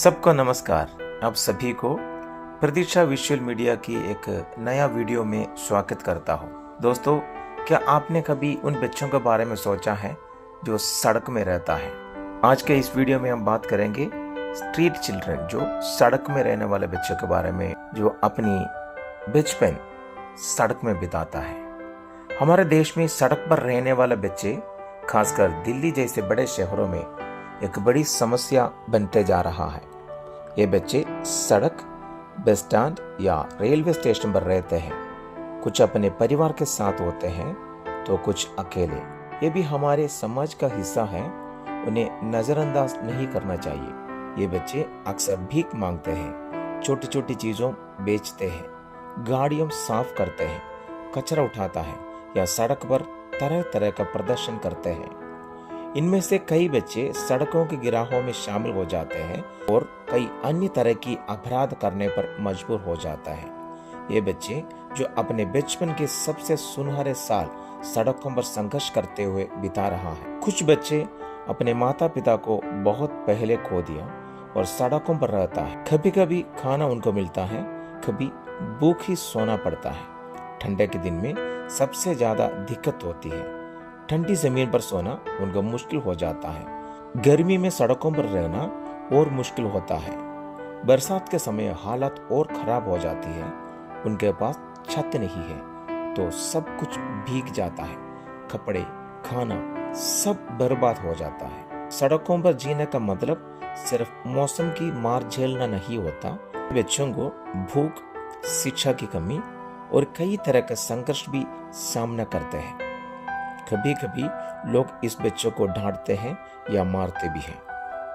सबको नमस्कार। आप सभी को प्रतीक्षा विजुअल मीडिया की एक नया वीडियो में स्वागत करता हूं। दोस्तों, क्या आपने कभी उन बच्चों के बारे में सोचा है जो सड़क में रहता है? आज के इस वीडियो में हम बात करेंगे स्ट्रीट चिल्ड्रन, जो सड़क में रहने वाले बच्चों के बारे में, जो अपनी बचपन सड़क में बिताता है। हमारे देश में सड़क पर रहने वाले बच्चे, खासकर दिल्ली जैसे बड़े शहरों में, एक बड़ी समस्या बनते जा रहा है। ये बच्चे सड़क, बस स्टैंड या रेलवे स्टेशन पर रहते हैं। कुछ अपने परिवार के साथ होते हैं तो कुछ अकेले। ये भी हमारे समाज का हिस्सा है, उन्हें नजरअंदाज नहीं करना चाहिए। ये बच्चे अक्सर भीख मांगते हैं, छोटी छोटी चीजों बेचते हैं, गाड़ियों साफ करते हैं, कचरा उठाता है या सड़क पर तरह तरह का प्रदर्शन करते हैं। इनमें से कई बच्चे सड़कों के गिराहों में शामिल हो जाते हैं और कई अन्य तरह की अपराध करने पर मजबूर हो जाता है। ये बच्चे जो अपने बचपन के सबसे सुनहरे साल सड़कों पर संघर्ष करते हुए बिता रहा है। कुछ बच्चे अपने माता पिता को बहुत पहले खो दिया और सड़कों पर रहता है। कभी कभी खाना उनको मिलता है, कभी भूख ही सोना पड़ता है। ठंडे के दिन में सबसे ज्यादा दिक्कत होती है। ठंडी जमीन पर सोना उनको मुश्किल हो जाता है। गर्मी में सड़कों पर रहना और मुश्किल होता है। बरसात के समय हालत और खराब हो जाती है। उनके पास छत नहीं है तो सब कुछ भीग जाता है। कपड़े, खाना सब बर्बाद हो जाता है। सड़कों पर जीने का मतलब सिर्फ मौसम की मार झेलना नहीं होता। बच्चों को भूख, शिक्षा की कमी और कई तरह का संघर्ष भी सामना करते हैं। कभी कभी लोग इस बच्चों को डांटते हैं या मारते भी हैं।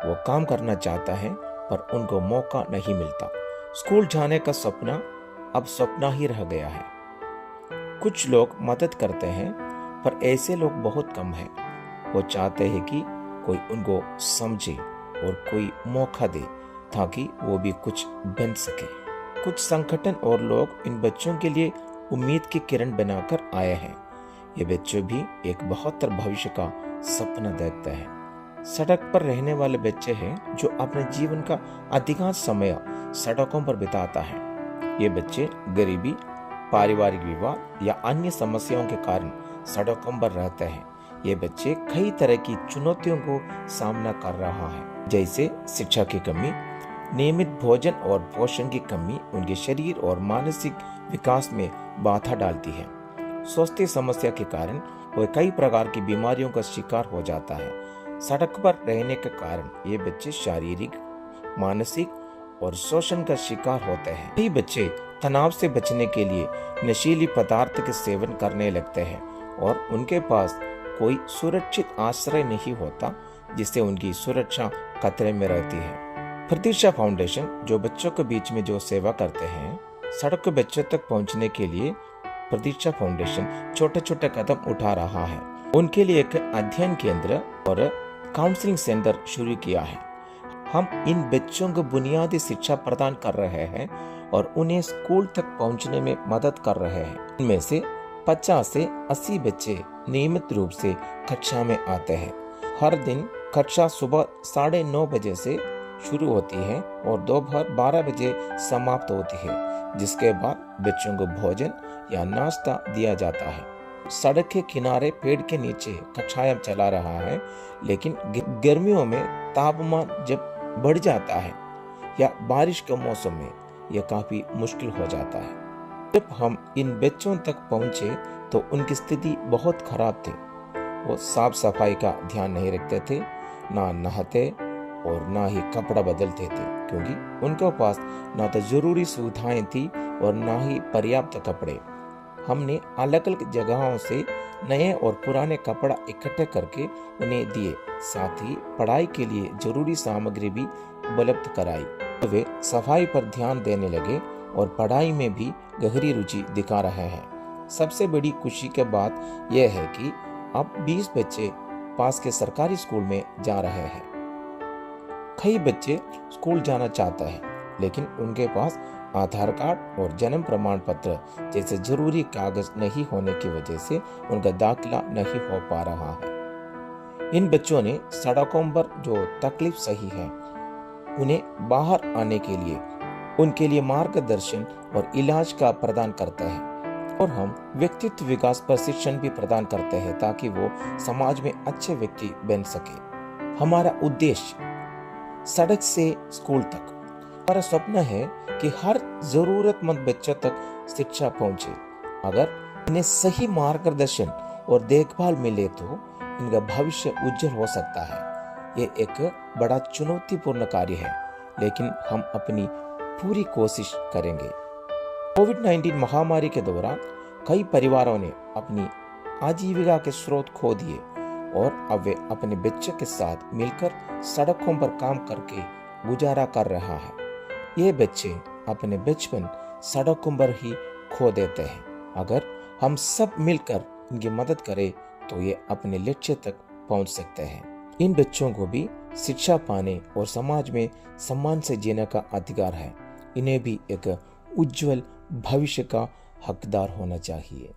वो काम करना चाहता है पर उनको मौका नहीं मिलता। स्कूल जाने का सपना अब सपना ही रह गया है। कुछ लोग मदद करते हैं पर ऐसे लोग बहुत कम हैं। वो चाहते हैं कि कोई उनको समझे और कोई मौका दे ताकि वो भी कुछ बन सके। कुछ संगठन और लोग इन बच्चों के लिए उम्मीद की किरण बनाकर आए हैं। ये बच्चे भी एक बेहतर भविष्य का सपना देखते हैं। सड़क पर रहने वाले बच्चे हैं जो अपने जीवन का अधिकांश समय सड़कों पर बिताता है। ये बच्चे गरीबी, पारिवारिक विवाद या अन्य समस्याओं के कारण सड़कों पर रहते हैं। ये बच्चे कई तरह की चुनौतियों को सामना कर रहा है, जैसे शिक्षा की कमी, नियमित भोजन और पोषण की कमी उनके शरीर और मानसिक विकास में बाधा डालती है। स्वास्थ्य समस्या के कारण वो कई प्रकार की बीमारियों का शिकार हो जाता है। सड़क पर रहने के कारण ये बच्चे शारीरिक, मानसिक और शोषण का शिकार होते हैं। कई बच्चे तनाव से बचने के लिए नशीली पदार्थ के सेवन करने लगते हैं और उनके पास कोई सुरक्षित आश्रय नहीं होता, जिससे उनकी सुरक्षा खतरे में रहती है। प्रतीक्षा फाउंडेशन, जो बच्चों के बीच में जो सेवा करते हैं, सड़क के बच्चों तक पहुंचने के लिए प्रतीक्षा फाउंडेशन छोटे छोटे कदम उठा रहा है। उनके लिए एक अध्ययन केंद्र और काउंसलिंग सेंटर शुरू किया है। हम इन बच्चों को बुनियादी शिक्षा प्रदान कर रहे हैं और उन्हें स्कूल तक पहुंचने में मदद कर रहे हैं। इनमें से 50 से 80 बच्चे नियमित रूप से कक्षा में आते हैं। हर दिन कक्षा सुबह 9:30 बजे से शुरू होती है और दोपहर 12 बजे समाप्त होती है, जिसके बाद बच्चों को भोजन या नाश्ता दिया जाता है। सड़क के किनारे पेड़ के नीचे कक्षाएं चला रहा है, लेकिन गर्मियों में तापमान जब बढ़ जाता है या बारिश के मौसम में यह काफी मुश्किल हो जाता है। जब हम इन बच्चों तक पहुंचे तो उनकी स्थिति बहुत खराब थी। वो साफ सफाई का ध्यान नहीं रखते थे, ना नहाते और ना ही कपड़ा बदलते थे, क्योंकि उनके पास ना तो जरूरी सुविधाएं थी और ना ही पर्याप्त कपड़े। हमने अलग अलग जगहों से नए और पुराने कपड़ा इकट्ठे करके उन्हें दिए, साथ ही पढ़ाई के लिए जरूरी सामग्री भी उपलब्ध कराई। तो वे सफाई पर ध्यान देने लगे और पढ़ाई में भी गहरी रुचि दिखा रहे हैं। सबसे बड़ी खुशी की बात यह है कि अब 20 बच्चे पास के सरकारी स्कूल में जा रहे हैं। कई बच्चे स्कूल जाना चाहते हैं, लेकिन उनके पास आधार कार्ड और जन्म प्रमाण पत्र जैसे जरूरी कागज नहीं होने की वजह से उनका दाखिला नहीं हो पा रहा है। इन बच्चों ने सड़कों पर जो तकलीफ सही है उन्हें बाहर आने के लिए उनके लिए मार्गदर्शन और इलाज का प्रदान करते हैं। और हम व्यक्तित्व विकास प्रशिक्षण भी प्रदान करते हैं ताकि वो समाज में अच्छे व्यक्ति बन सके। हमारा उद्देश्य सड़क से स्कूल तक, हमारा सपना है कि हर जरूरतमंद बच्चों तक शिक्षा पहुंचे। अगर इन्हें सही मार्गदर्शन और देखभाल मिले तो इनका भविष्य उज्जवल हो सकता है। ये एक बड़ा चुनौतीपूर्ण कार्य है, लेकिन हम अपनी पूरी कोशिश करेंगे। कोविड-19 महामारी के दौरान कई परिवारों ने अपनी आजीविका के स्रोत खो दिए और अब वे अपने बच्चों के साथ मिलकर सड़कों पर काम करके गुजारा कर रहा है। ये बच्चे अपने बचपन सड़कों पर ही खो देते हैं। अगर हम सब मिलकर इनकी मदद करें तो ये अपने लक्ष्य तक पहुंच सकते हैं। इन बच्चों को भी शिक्षा पाने और समाज में सम्मान से जीने का अधिकार है। इन्हें भी एक उज्जवल भविष्य का हकदार होना चाहिए।